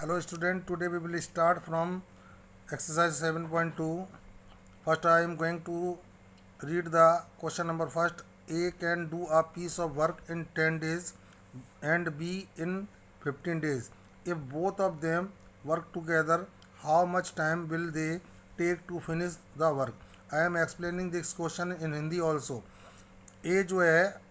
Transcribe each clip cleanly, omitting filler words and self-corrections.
Hello student, today we will start from exercise 7.2. First I am going to read the question number first. A can do a piece of work in 10 days and B in 15 days. If both of them work together, how much time will they take to finish the work? I am explaining this question in Hindi also. A जो है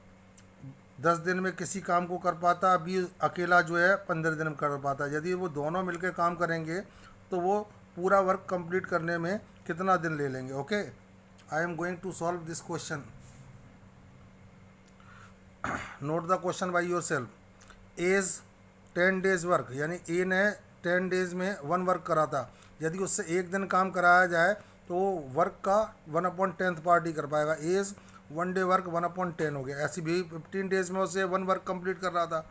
10 दिन में किसी काम को कर पाता, अभी अकेला जो है 15 दिन में कर पाता। यदि वो दोनों मिलकर काम करेंगे तो वो पूरा वर्क कंप्लीट करने में कितना दिन ले लेंगे। Okay, I am going to solve this question. Note the question by yourself. As 10 days work, यानी ए ने 10 डेज में 1 वर्क करा था। यदि उससे 1 दिन काम कराया जाए तो वर्क का 1/10 पार्ट ही कर पाएगा। एज 1 डे वर्क 1/10 हो गया। ऐसी भी 15 डेज में उसे 1 वर्क कंप्लीट कर रहा था।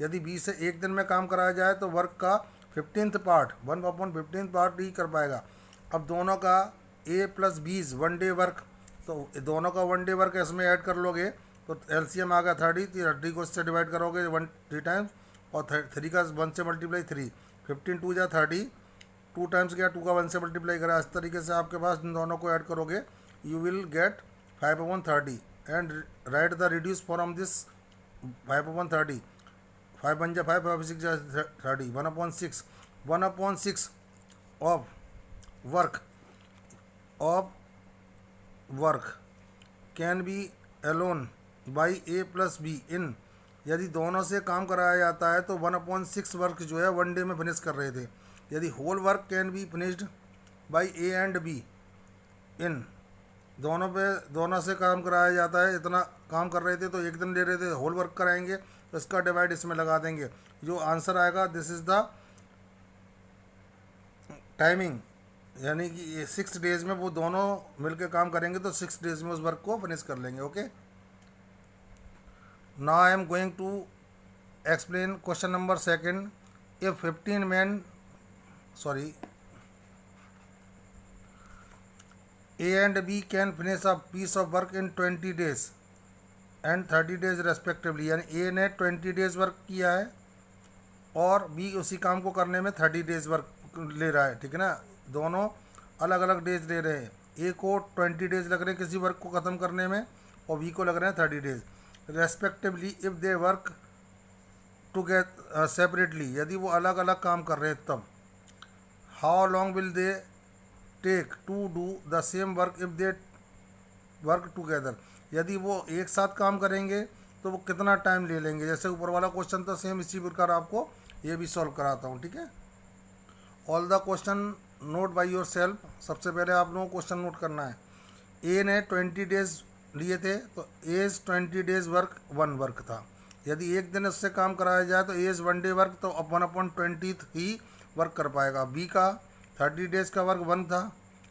यदि 20 से 1 दिन में काम कराया जाए तो वर्क का 15th पार्ट 1/15 पार्ट ही कर पाएगा। अब दोनों का ए प्लस 20 1 डे वर्क, तो दोनों का 1 डे वर्क इसमें ऐड कर लोगे तो एलसीएम आ गया 30। 30 को इससे डिवाइड करोगे 3 टाइम्स और 3 का 1 से मल्टीप्लाई 3, 15 2 जा 30, 2 टाइम्स गया 2 का 1 से मल्टीप्लाई करा। इस तरीके से आपके पास इन दोनों को ऐड करोगे, you will gate 5/30 and write the reduce from this 5/30। 5 1 जा 5, 5 6 जा 30, 1/6। 1/6 of work can be alone by A plus B in. यदि दोनों से काम कराया जाता है तो 1/6 वर्क जो है 1 डे में फिनिश कर रहे थे। यदि whole work can be finished by A and B in, दोनों से काम कराया जाता है, इतना काम कर रहे थे तो 1 दिन ले रहे थे, होल वर्क कराएंगे तो इसका डिवाइड इसमें लगा देंगे। जो आंसर आएगा दिस इज़ द टाइमिंग, यानी कि 6 डेज में वो दोनों मिलकर काम करेंगे तो 6 डेज में उस वर्क को फिनिश कर लेंगे। Okay, now I am going to explain question number second. If 15 man A and B can finish a piece of work in 20 days and 30 days respectively, यानी A ने 20 डेज वर्क किया है और B उसी काम को करने में 30 डेज वर्क ले रहा है। ठीक है ना, दोनों अलग अलग डेज ले रहे हैं। A को 20 डेज लग रहे हैं किसी वर्क को ख़त्म करने में और B को लग रहे हैं 30 days respectively. If they work together separately, यदि वो अलग अलग काम कर रहे हैं तब। How long will they take to do the same work if they work together, यदि वो एक साथ काम करेंगे तो वो कितना टाइम ले लेंगे। जैसे ऊपर वाला क्वेश्चन था सेम इसी प्रकार आपको ये भी सॉल्व कराता हूँ। ठीक है, all the question note by your self. सबसे पहले आप लोगों को क्वेश्चन नोट करना है। ए ने 20 डेज लिए थे तो एज 20 डेज वर्क 1 वर्क था। यदि 1 दिन उससे काम कराया जाए तो एज 1 डे वर्क, तो 1/20 ही वर्क कर पाएगा। बी का 30 डेज का वर्क 1 था,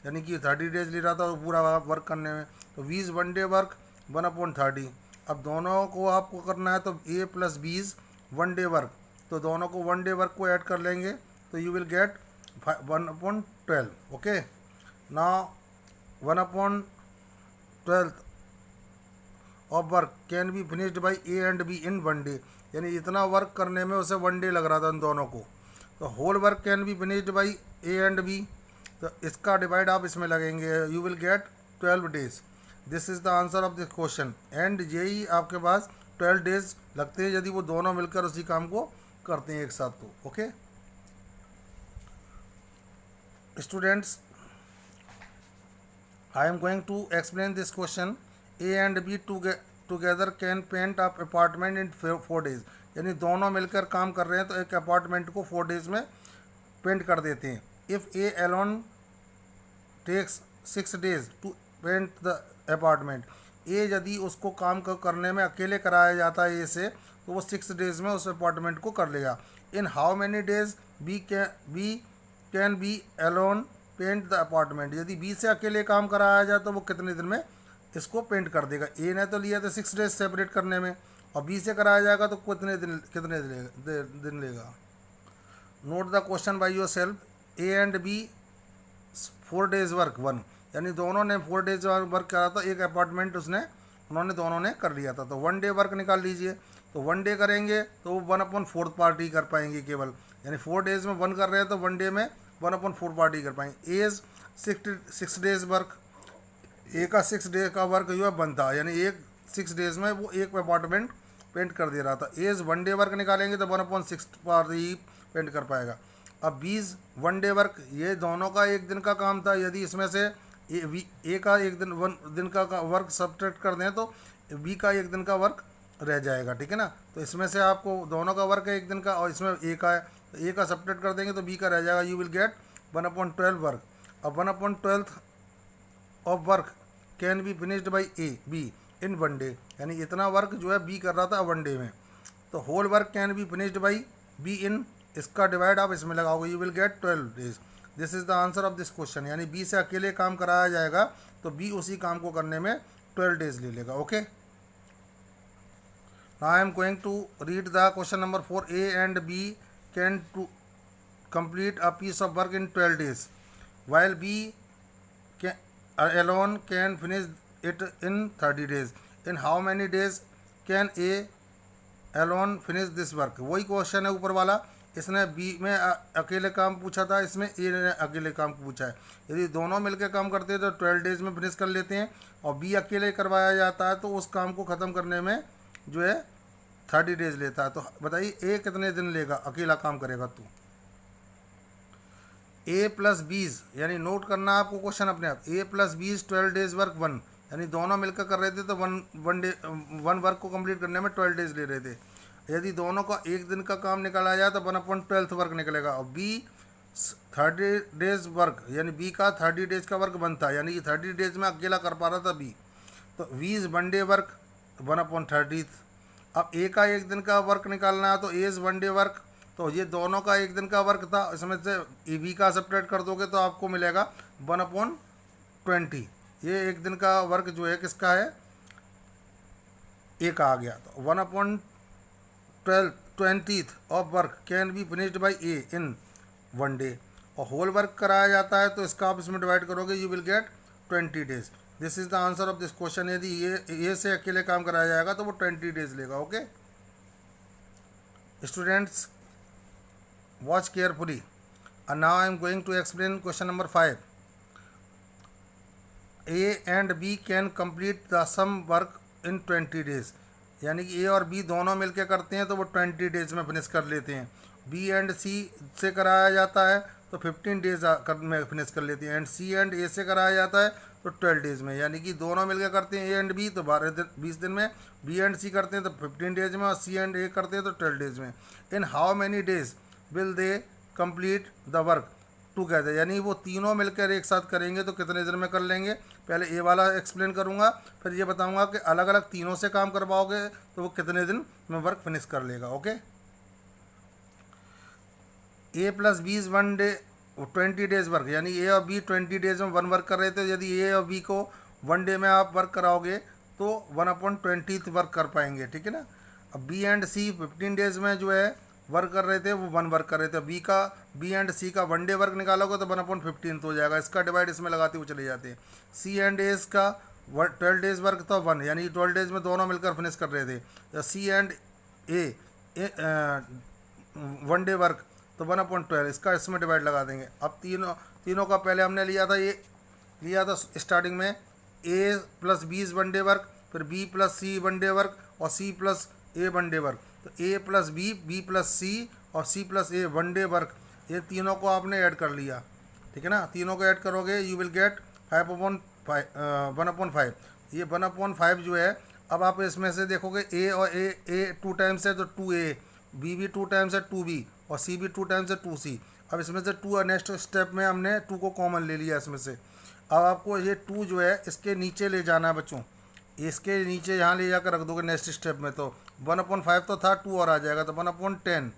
यानी कि 30 डेज ले रहा था वो पूरा वर्क करने में, तो 20 1 डे वर्क 1/30। अब दोनों को आपको करना है तो ए प्लस 20 1 डे वर्क, तो दोनों को 1 डे वर्क को ऐड कर लेंगे तो you will gate 1/12। Okay, now 1/12 of work can be finished by A and B in 1 day, यानी इतना वर्क करने में उसे 1 डे लग रहा था उन दोनों को। तो whole work can be finished by A and B, तो इसका डिवाइड आप इसमें लगेंगे, you will get 12 days. This is the answer of this question. And यही आपके पास 12 डेज लगते हैं यदि वो दोनों मिलकर उसी काम को करते हैं एक साथ तो। Okay students, I am going to explain this question. A and B together can paint up apartment in 4 days, यानी दोनों मिलकर काम कर रहे हैं तो एक अपार्टमेंट को 4 डेज में पेंट कर देते हैं। If a alone takes 6 days to paint the apartment, uh यदि उसको काम करने में अकेले कराया जाता है ए से तो वो 6 डेज में उस अपार्टमेंट को कर लेगा। In how many days B can be alone paint the apartment, यदि बी से अकेले काम कराया जाए तो वो कितने दिन में इसको पेंट कर देगा। ए ने तो लिया था 6 डेज सेपरेट करने में और बी से कराया जाएगा तो कितने दिन लेगा। Note the question by yourself. A and B 4 days work 1, यानी दोनों ने 4 डेज वर्क करा था, एक अपार्टमेंट उन्होंने दोनों ने कर लिया था। तो 1 डे वर्क निकाल लीजिए, तो 1 डे करेंगे तो वो 1/4 पार्ट ही कर पाएंगे केवल। यानी 4 डेज में 1 कर रहे हैं तो 1 डे में 1/4 पार्ट ही कर पाएंगे। एज 6 डेज वर्क, ए का 6 डे का वर्क जो है बनता, यानी एक 6 डेज में वो एक अपार्टमेंट पेंट कर दे रहा था। एज 1 डे वर्क निकालेंगे तो 1/6 पार्ट ही पेंट कर पाएगा। अब बीज 1 डे वर्क, ये दोनों का एक दिन का काम था। यदि इसमें से ए का एक दिन 1 दिन का वर्क सब्ट्रैक्ट कर दें तो बी का एक दिन का वर्क रह जाएगा, ठीक है ना। तो इसमें से आपको दोनों का वर्क है एक दिन का और इसमें ए का है, तो ए का सब्ट्रैक्ट कर देंगे तो बी का रह जाएगा। You will gate 1/12 work. अब 1/12 of work can be finished by A be in 1 day, यानी इतना वर्क जो है बी कर रहा था 1 डे में। तो whole work can be finished by B in, इसका डिवाइड आप इसमें लगाओगे, you will get 12 days. This is the answer of this question, यानी बी से अकेले काम कराया जाएगा तो बी उसी काम को करने में 12 डेज ले लेगा। Okay, now I am going to read the question number 4। A and B can to complete a piece of work in 12 days while B alone can finish it in 30 days. In how many days can A alone finish this work? वही question है ऊपर वाला, इसने B में अकेले काम पूछा था, इसमें ए ने अकेले काम पूछा है। यदि दोनों मिलकर काम करते हैं तो 12 डेज में फिनिश कर लेते हैं, और बी अकेले करवाया जाता है तो उस काम को ख़त्म करने में जो है 30 डेज लेता है। तो बताइए ए कितने दिन लेगा, अकेला काम करेगा तो। ए प्लस बीज, यानी नोट करना आपको क्वेश्चन अपने आप। ए प्लस बीज 12 डेज वर्क 1, यानी दोनों मिलकर कर रहे थे तो वन वर्क को कंप्लीट करने में 12 डेज ले रहे थे। यदि दोनों का एक दिन का काम निकाला जाए तो 1/12 वर्क निकलेगा। और बी 30 डेज वर्क, यानी बी का 30 डेज का वर्क बनता है, यानी 30 डेज में अकेला कर पा रहा था बी। तो वीज 1 डे वर्क 1/30। अब ए का एक दिन का वर्क निकालना है तो एज 1 डे वर्क, तो ये दोनों का एक दिन का वर्क था, इसमें से ई बी का सब्ट्रैक्ट कर दोगे तो आपको मिलेगा 1/20। ये एक दिन का वर्क जो है किसका है, ए का आ गया। तो 1/20 of work can be finished by A in 1 day. और होल वर्क कराया जाता है तो इसका आप इसमें डिवाइड करोगे, you will get 20 days. This is the answer of this question. यदि ये से अकेले काम कराया जाएगा तो वो 20 डेज लेगा। Okay students, watch carefully, and now I am going to explain question number 5. A and B can complete the sum work in 20 days, यानी कि ए और बी दोनों मिलकर करते हैं तो वो 20 डेज में फिनिश कर लेते हैं। बी एंड सी से कराया जाता है तो 15 डेज में फिनिश कर लेते हैं, एंड सी एंड ए से कराया जाता है तो 12 डेज में, यानी कि दोनों मिलकर करते हैं ए एंड बी तो 20 दिन में, बी एंड सी करते हैं तो 15 डेज में, और सी एंड ए करते हैं तो 12 डेज में। इन how many days will they complete the work together, यानी वो तीनों मिलकर एक साथ करेंगे तो कितने दिन में कर लेंगे। पहले ए वाला एक्सप्लेन करूंगा, फिर ये बताऊंगा कि अलग अलग तीनों से काम करवाओगे तो वो कितने दिन में वर्क फिनिश कर लेगा। Okay, A plus B is 1 day 20 days work, यानी ए और बी 20 डेज में 1 वर्क कर रहे थे। यदि ए और बी को 1 डे में आप वर्क कराओगे तो 1/20 वर्क कर पाएंगे, ठीक है ना। अब बी एंड सी 15 डेज में जो है वर्क कर रहे थे वो 1 वर्क कर रहे थे। बी एंड सी का 1 डे वर्क निकालोगे तो 1/15 हो जाएगा, इसका डिवाइड इसमें लगाते हुए चले जाते हैं। सी एंड एस का 12 डेज वर्क था 1, यानी 12 डेज में दोनों मिलकर फिनिश कर रहे थे। सी एंड ए 1 डे वर्क तो 1/12, इसका इसमें डिवाइड लगा देंगे। अब तीनों का पहले हमने लिया था स्टार्टिंग में A plus B is 1 day work, फिर B plus C 1 day work और C plus A 1 day work. तो A plus B plus C और C plus A 1 day work, ये तीनों को आपने ऐड कर लिया, ठीक है ना। तीनों को ऐड करोगे यू विल गेट 1/5। ये 1/5 जो है, अब आप इसमें से देखोगे ए और ए 2 टाइम्स है तो 2a, बी भी 2 टाइम्स है 2b, और सी भी 2 टाइम्स है 2c। अब इसमें से 2 नेक्स्ट स्टेप में हमने 2 को कॉमन ले लिया इसमें से। अब आपको ये 2 जो है इसके नीचे ले जाना है बच्चों, इसके नीचे यहाँ ले जाकर रख दोगे नेक्स्ट स्टेप में, तो 1/5 तो था, 2 और आ जाएगा तो 1/10,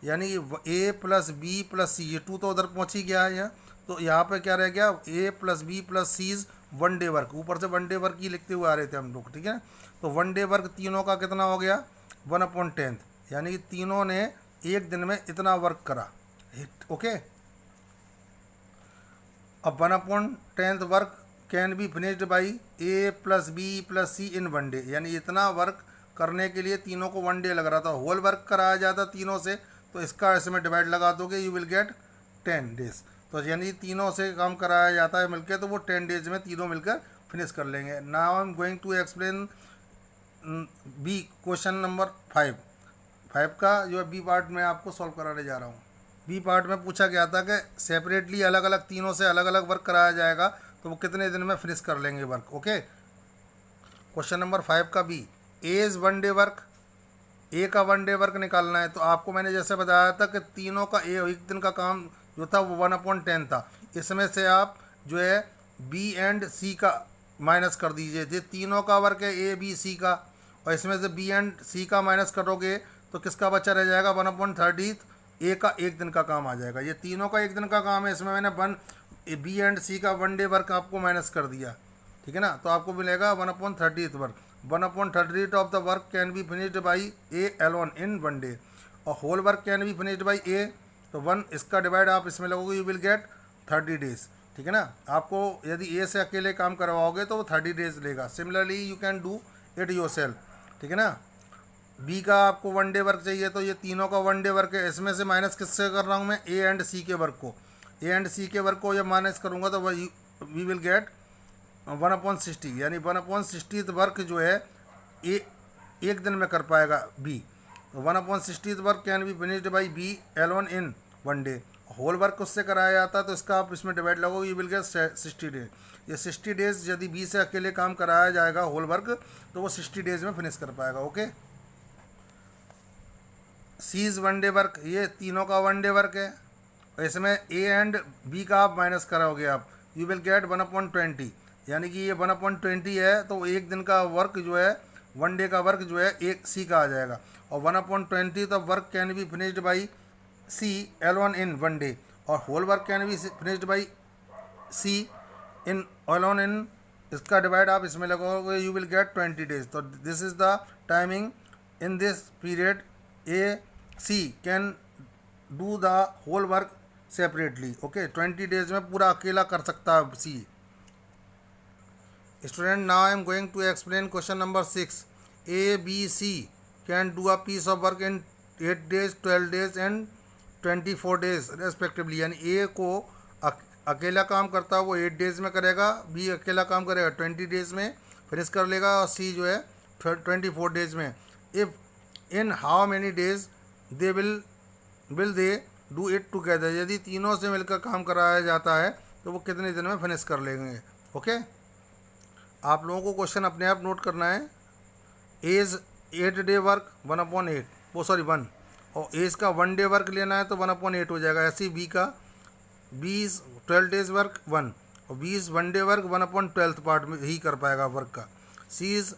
यानी ए प्लस बी प्लस सी, ये 2 तो उधर पहुँच ही गया है यहाँ, तो यहाँ पे क्या रह गया, A plus B plus C is 1 day work. ऊपर से 1 डे वर्क ही लिखते हुए आ रहे थे हम लोग, ठीक है। तो 1 डे वर्क तीनों का कितना हो गया 1/10, यानी तीनों ने एक दिन में इतना वर्क करा। ओके, अब 1/10 work can be finished by A plus B plus C in 1 day, यानी इतना वर्क करने के लिए तीनों को 1 डे लग रहा था। होल वर्क कराया जाता तीनों से तो इसका इसमें डिवाइड लगा दोगे, यू विल गेट 10 डेज। तो यानी तीनों से काम कराया जाता है मिलके, तो वो 10 डेज में तीनों मिलकर फिनिश कर लेंगे। Now I am going to explain B question number 5 का जो है बी पार्ट में आपको सॉल्व कराने जा रहा हूँ। बी पार्ट में पूछा गया था कि सेपरेटली अलग अलग तीनों से अलग अलग वर्क कराया जाएगा तो वो कितने दिन में फिनिश कर लेंगे वर्क। ओके, क्वेश्चन नंबर 5 का B, A is 1 day work, A का 1 डे वर्क निकालना है। तो आपको मैंने जैसे बताया था कि तीनों का एक दिन का काम जो था वो 1/10 था। इसमें से आप जो है बी एंड सी का माइनस कर दीजिए। ये तीनों का वर्क है ए बी सी का, और इसमें से बी एंड सी का माइनस करोगे तो किसका बच्चा रह जाएगा, 1/30 ए का एक दिन का काम आ जाएगा। ये तीनों का एक दिन का काम है, इसमें मैंने बी एंड सी का 1 डे वर्क आपको माइनस कर दिया, ठीक है ना। तो आपको मिलेगा 1/30 work. 1/30 off the work can be finished by A alone in 1 day, और whole work can be finished by A. तो 1 इसका डिवाइड आप इसमें लगोगे, यू विल गेट 30 डेज, ठीक है ना। आपको यदि ए से अकेले काम करवाओगे तो वो 30 डेज लेगा। Similarly you can do it yourself, ठीक है ना। बी का आपको 1 डे वर्क चाहिए, तो ये तीनों का 1 डे वर्क है। इसमें से माइनस किससे कर रहा हूँ मैं, ए एंड सी के वर्क को। ए एंड सी के वर्क को जब माइनस करूँगा तो वी विल गेट 1/60, यानी 1/60 वर्क जो है ए एक दिन में कर पाएगा B. 1/60 work can be finished by B alone in 1 day. Whole work उससे कराया जाता है तो इसका आप इसमें डिवाइड लगोगे, यू विल गेट 60 डेज। ये 60 डेज यदि बी से अकेले काम कराया जाएगा होल वर्क तो वो 60 डेज में फिनिश कर पाएगा। Okay, C is 1 day work, ये तीनों का 1 डे वर्क है। इसमें ए एंड बी का आप माइनस कराओगे आप, यू विल गेट 1/20, यानी कि ये 1/20 है तो एक दिन का वर्क जो है 1 डे का वर्क जो है एक सी का आ जाएगा। और 1/20 the work can be finished by C alone in 1 day, और whole work can be finished by C in alone in, इसका डिवाइड आप इसमें लगाओगे, यू विल गेट 20 डेज। तो this is the timing in this period A C can do the whole work separately. Okay, 20 days में पूरा अकेला कर सकता है C. Student, now I am going to explain question number 6। A B C can do a piece of work in 8 days, 12 days and 24 days respectively. यानी A को अकेला काम करता है वो 8 डेज में करेगा, बी अकेला काम करेगा 20 डेज में फिनिश कर लेगा, और सी जो है 24 डेज में। If in how many days they will they do it together, यदि तीनों से मिलकर काम कराया जाता है तो वो कितने दिन में फिनिश कर लेंगे। ओके, आप लोगों को क्वेश्चन अपने आप नोट करना है। एज 8 डे वर्क 1/8, वो सॉरी 1, और एज का 1 डे वर्क लेना है तो 1/8 हो जाएगा। ऐसे ही बी का 20 12 डेज वर्क 1, और 20 1 डे वर्क 1/12 पार्ट में ही कर पाएगा वर्क का। सी इज़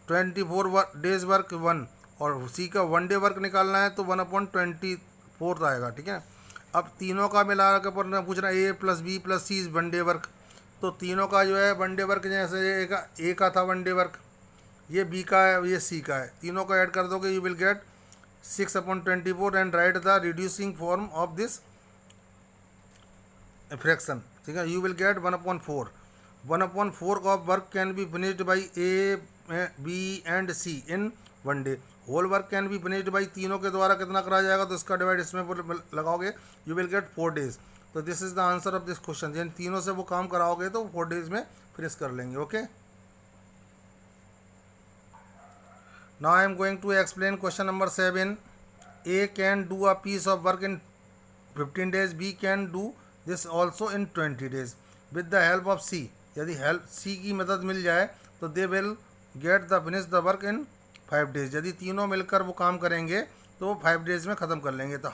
24 डेज वर्क 1, और सी का 1 डे वर्क निकालना है तो 1/24 आएगा, ठीक है। अब तीनों का मिला के पूछ रहा है A plus B plus C is 1 day work, तो तीनों का जो है 1 डे वर्क, जैसे ए का था 1 डे वर्क, ये बी का है, ये सी का है, तीनों का ऐड कर दोगे, you will get 6/24 and write the reducing form of this fraction, ठीक है। You will get 1/4। 1/4 of work can be finished by A B and C in 1 day. Whole work can be finished by तीनों के द्वारा कितना करा जाएगा, तो इसका डिवाइड इसमें लगाओगे, यू विल गेट 4 डेज। तो this is the answer of this question, यानी तीनों से वो काम कराओगे तो 4 डेज में फिनिश कर लेंगे। Okay, now I am going to explain question number 7। A can do a piece of work in 15 days, B can do this also in 20 days with the help of C. यदि help C की मदद मिल जाए तो they will get the finish the work in 5 days. यदि तीनों मिलकर वो काम करेंगे तो वो 5 डेज में ख़त्म कर लेंगे। तो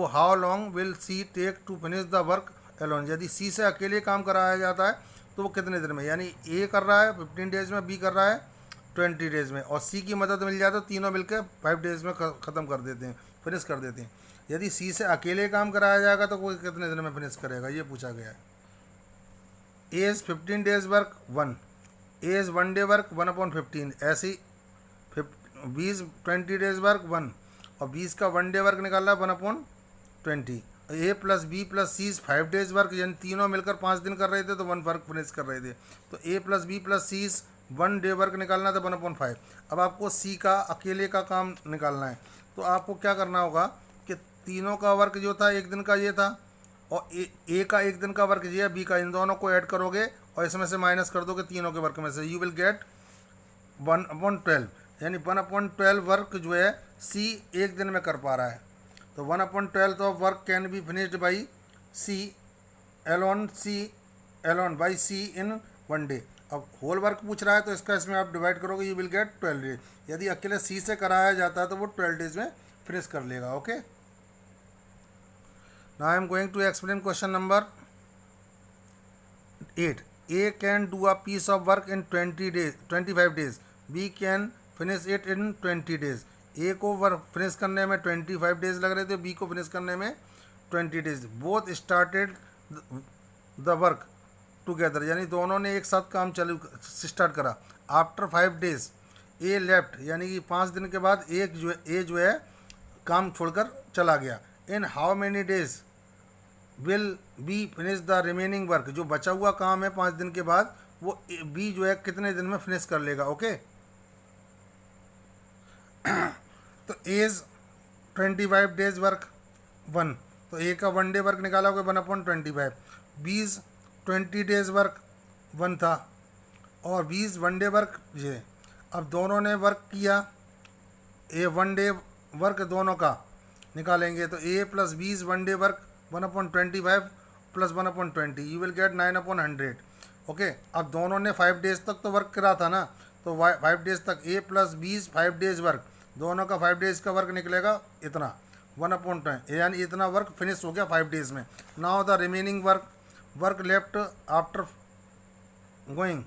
how long will C take to finish the work alone, यदि सी से अकेले काम कराया जाता है तो वो कितने दिन में, यानी ए कर रहा है 15 डेज में, बी कर रहा है 20 डेज में, और सी की मदद मिल जाए तो तीनों मिलकर 5 डेज में ख़त्म कर देते हैं, फिनिश कर देते हैं। यदि सी से अकेले काम कराया जाएगा तो कोई कितने दिन में फिनिश करेगा, ये पूछा गया है। A is 15 days work 1, A is 1 day work 1/15, ऐसे ही 20 20 डेज वर्क 1, और 20 का 1 डे वर्क निकाला 1/20। A plus B plus C is 5 days work, यानी तीनों मिलकर 5 दिन कर रहे थे तो 1 वर्क फिनिश कर रहे थे। तो A plus B plus C is 1 day work निकालना था 1/5। अब आपको सी का अकेले का काम निकालना है, तो आपको क्या करना होगा, तीनों का वर्क जो था एक दिन का ये था, और ए का एक दिन का वर्क ये है, बी का, इन दोनों को ऐड करोगे और इसमें से माइनस कर दोगे तीनों के वर्क में से, यू विल गेट 1/12, यानी 1/12 वर्क जो है सी एक दिन में कर पा रहा है। तो 1/12 of work can be finished by C alone by C in 1 day. अब होल वर्क पूछ रहा है तो इसका इसमें आप डिवाइड करोगे, यू विल गेट 12 डेज। यदि अकेले सी से कराया जाता है तो वो 12 डेज में फिनिश कर लेगा। Okay, now I am going to explain question number 8। A can do a piece of work in 25 days, B can finish it in 20 days. A को वर्क फिनिश करने में 25 डेज लग रहे थे, बी को फिनिश करने में 20 days. Both started the work together, यानी दोनों ने एक साथ काम चालू स्टार्ट करा। आफ्टर 5 डेज ए लेफ्ट, यानी कि 5 दिन के बाद ए जो है काम छोड़कर चला गया। इन how many days will be finish the remaining work, जो बचा हुआ काम है 5 दिन के बाद वो बी जो है कितने दिन में फिनिश कर लेगा। ओके, तो एज 25 डेज वर्क 1, तो ए का 1 डे वर्क निकाला होगा 1/25। बीज 20 डेज वर्क 1 था और बीज 1 डे वर्क ये। अब दोनों ने वर्क किया, ए 1 डे वर्क दोनों का निकालेंगे तो ए प्लस बीज 1 day work 1/25 plus 1/20, you will gate 9/100। Okay, अब दोनों ने 5 डेज तक तो वर्क करा था ना, तो 5 डेज तक ए प्लस बीज 5 डेज वर्क, दोनों का 5 डेज का वर्क निकलेगा इतना 1/10, यानी इतना वर्क फिनिश हो गया 5 डेज में। Now the remaining work left after going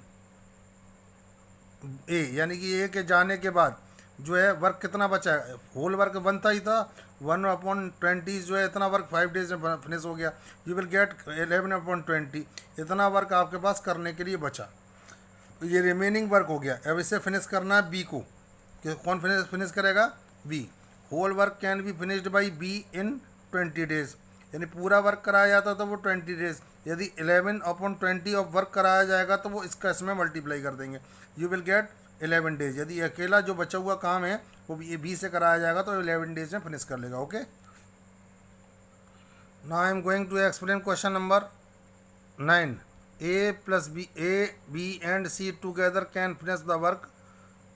A, यानी कि ए के जाने के बाद जो है वर्क कितना बचा है। होल वर्क 1 था ही था, 1/20 जो है इतना वर्क 5 डेज में फिनिश हो गया, यू विल गेट 11/20। इतना वर्क आपके पास करने के लिए बचा, ये रिमेनिंग वर्क हो गया। अब इसे फिनिश करना है बी को, कि कौन फिनिश करेगा, B. Whole work can be finished by B in 20 days, यानी पूरा वर्क कराया जाता तो वो 20 डेज। यदि 11/20 ऑफ वर्क कराया जाएगा तो वो इसका इसमें मल्टीप्लाई कर देंगे, यू विल गेट 11 डेज। यदि अकेला जो बचा हुआ काम है वो बी से कराया जाएगा तो 11 डेज में फिनिश कर लेगा। Okay, now I am going to explain question number 9। A plus B and C together can finish the work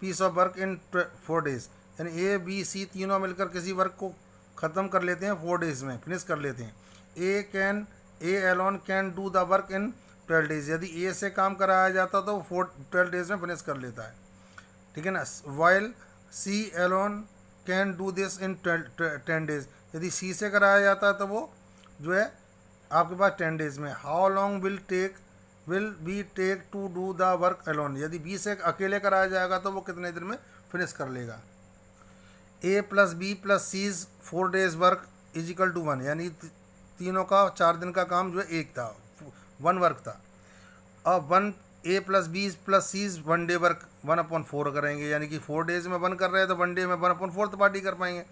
piece of work in 4 days, यानी ए बी सी तीनों मिलकर किसी वर्क को ख़त्म कर लेते हैं 4 डेज में, फिनिश कर लेते हैं। A alone can do the work in 12 days, यदि ए से काम कराया जाता तो वो 12 डेज में फिनिश कर लेता है, ठीक है ना। While C alone can do this in 10 days, यदि सी से कराया जाता है तो वो जो है आपके पास 10 डेज में। How long will B take to do the work alone, यदि बी से अकेले कराया जाएगा तो वो कितने दिन में फिनिश कर लेगा। A plus B plus C's 4 days work is equal to 1, यानी तीनों का 4 दिन का काम जो है एक था, 1 वर्क था। अब 1 A plus B plus C's 1 day work 1/4 करेंगे, यानी कि 4 डेज में 1 कर रहे हैं तो 1 डे में 1/4 पार्टी कर पाएंगे।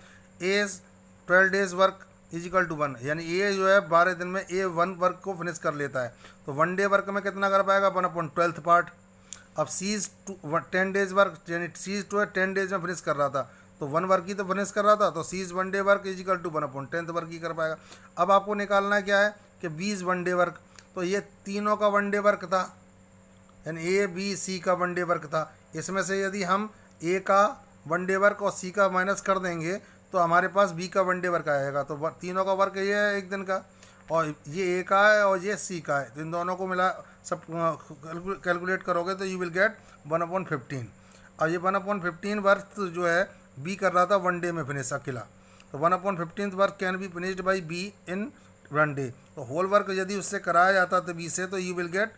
As 12 days work is equal to 1, यानी ए जो है 12 दिन में ए 1 वर्क को फिनिश कर लेता है, तो 1 डे वर्क में कितना कर पाएगा, 1/12 पार्ट। अब सीज 10 डेज वर्क, यानी सीज 10 डेज में फिनिश कर रहा था तो 1 वर्क ही तो फिनिश कर रहा था, तो C's 1 day work is equal to 1/10 work ही कर पाएगा। अब आपको निकालना क्या है कि बीज 1 डे वर्क, तो ये तीनों का 1 डे वर्क था, यानी ए बी सी का 1 डे वर्क था। इसमें से यदि हम ए का 1 डे वर्क और सी का माइनस कर देंगे तो हमारे पास बी का 1 डे वर्क आएगा। तो तीनों का वर्क ये है एक दिन का, और ये ए का है और ये सी का है, तो इन दोनों को मिला सब कैलकुलेट करोगे तो यू विल गेट 1/15। और ये 1/15 वर्क जो है बी कर रहा था 1 डे में फिनिश अकेला, तो 1/15 work can be finished by B in 1 day. तो होल वर्क यदि उससे कराया जाता तो बी से, तो यू विल गेट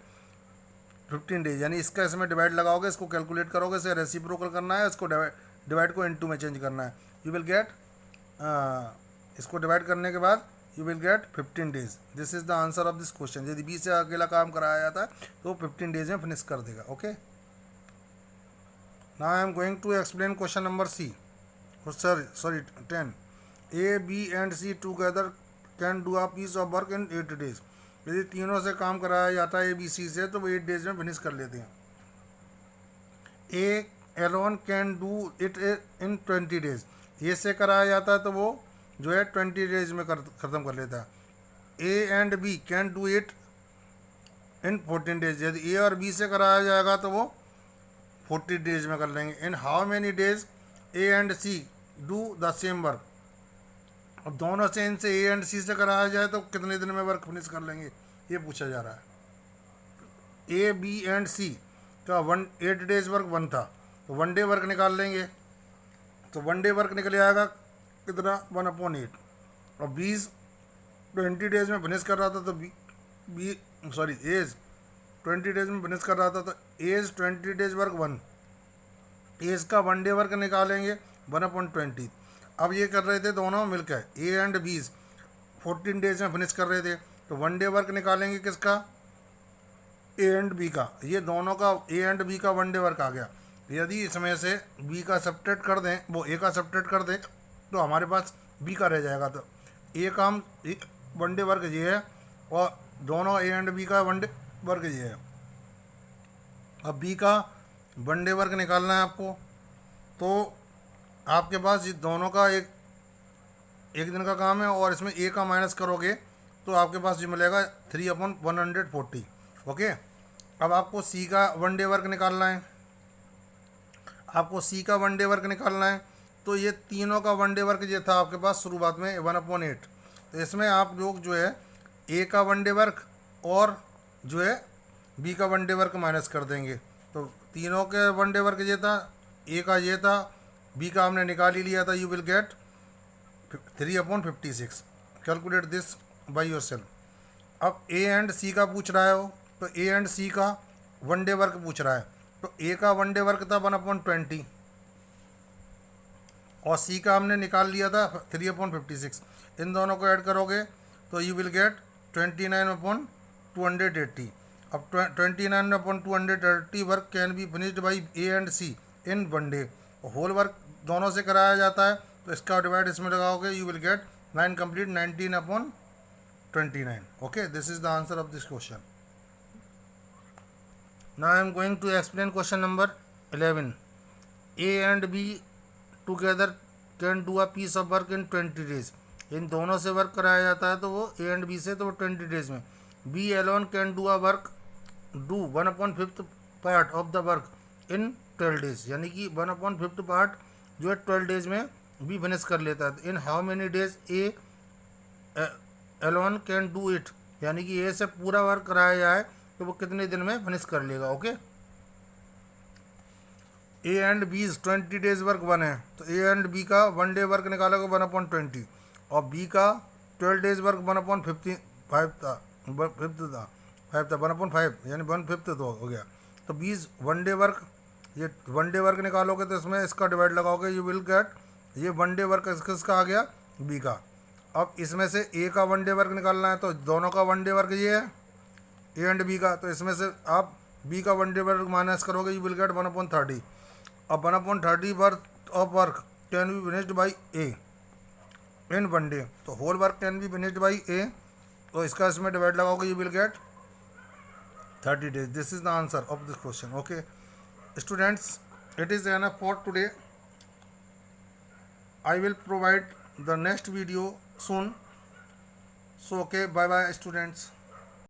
15 डेज, यानी इसका इसमें डिवाइड लगाओगे, इसको कैलकुलेट करोगे, इसे रेसिप्रोकल करना है, इसको डिवाइड को इनटू में चेंज करना है, यू विल गेट इसको डिवाइड करने के बाद you will gate 15 days. This is the answer of this question. यदि बी से अकेला काम कराया जाता है तो 15 डेज में फिनिश कर देगा। Okay, now I am going to explain question number C, sorry 10। A B and C together can do a piece of work in 8 days, यदि तीनों से काम कराया जाता है ए बी सी से तो वो 8 डेज में फिनिश कर लेते हैं। A alone can do it in 20 days, A से कराया जाता है तो वो जो है 20 डेज में ख़त्म कर लेता है। A and B can do it in 14 days. यदि ए और बी से कराया जाएगा तो वो 40 डेज में कर लेंगे। In how many days A and C do the same work. अब दोनों से इनसे ए एंड सी से कराया जाए तो कितने दिन में वर्क फिनिश कर लेंगे, ये पूछा जा रहा है। ए बी एंड सी का 8 डेज वर्क 1 था, तो 1 डे वर्क निकाल लेंगे। तो 1 डे वर्क निकल आएगा कितना, 1/8। और 20 डेज में फिनिश कर रहा था तो एज 20 डेज में फिनिश कर रहा था तो एज 20 डेज वर्क 1, एज का 1 डे वर्क निकालेंगे 1/20। अब ये कर रहे थे दोनों मिलकर, ए एंड बी 14 डेज में फिनिश कर रहे थे, तो 1 डे वर्क निकालेंगे किसका, ए एंड बी का। ये दोनों का ए एंड बी का 1 डे वर्क आ गया। यदि इसमें से बी का सब्ट्रैक्ट कर दें, वो ए का सब्ट्रैक्ट कर दें, तो हमारे पास बी का रह जाएगा। तो ए का हम 1 डे वर्क ये है और दोनों ए एंड बी का 1 डे वर्क ये है। अब बी का 1 डे वर्क निकालना है आपको, तो आपके पास ये दोनों का एक दिन का काम है और इसमें ए का माइनस करोगे तो आपके पास ये मिलेगा 3/140। ओके। अब आपको सी का 1 डे वर्क निकालना है, आपको सी का 1 डे वर्क निकालना है। तो ये तीनों का 1 डे वर्क ये था आपके पास शुरुआत में 1/8। तो इसमें आप लोग जो है ए का 1 डे वर्क और जो है बी का 1 डे वर्क माइनस कर देंगे। तो तीनों के 1 डे वर्क ये था, ए का ये था, बी का हमने निकाल ही लिया था। You will gate 3/56। Calculate this by yourself. अब ए एंड सी का पूछ रहा है वो, तो ए एंड सी का 1 डे वर्क पूछ रहा है। तो ए का 1 डे वर्क था 1/20 और सी का हमने निकाल लिया था 3/56। इन दोनों को ऐड करोगे तो यू विल गेट 29/280। अब 29/280 work can be finished by A and C in 1 day. Whole work दोनों से कराया जाता है, तो इसका डिवाइड इसमें लगाओगे, you will gate 9 complete 19/29। Okay, this is the answer of this question. Now I am going to explain question number 11. A and B together can do a piece of work in 20 days. इन दोनों से work कराया जाता है तो वो ए and B से, तो वो 20 डेज में। B alone can do a work do 1/5 part of the work in 12 days. यानी कि 1/5 पार्ट जो है 12 डेज में बी फिनिश कर लेता है। इन how many days A alone can do it. यानी कि ए से पूरा वर्क कराया जाए तो वो कितने दिन में फिनिश कर लेगा। Okay. A and B 20 days work 1 है, तो ए एंड बी का 1 डे वर्क निकालोगे 1/20 और बी का 12 डेज वर्क 1/5 था 1/5 यानी 1/5 तो हो गया। तो 20 1 डे वर्क, ये 1 डे वर्क निकालोगे तो इसमें इसका डिवाइड लगाओगे, यू विल गेट ये 1 डे वर्क किसका आ गया, बी का। अब इसमें से ए का 1 डे वर्क निकालना है, तो दोनों का 1 डे वर्क ये है ए एंड बी का। तो इसमें से आप बी का 1 डे वर्क माइनस करोगे, यू विल गेट 1/30। अब 1/30 worth off work can be finished by A in 1 day. तो whole work can be finished by A, तो इसका इसमें डिवाइड लगाओगे, you will get 30 days. This is the answer of this question. Okay students, it is enough for today. I will provide the next video soon. So okay, bye bye students.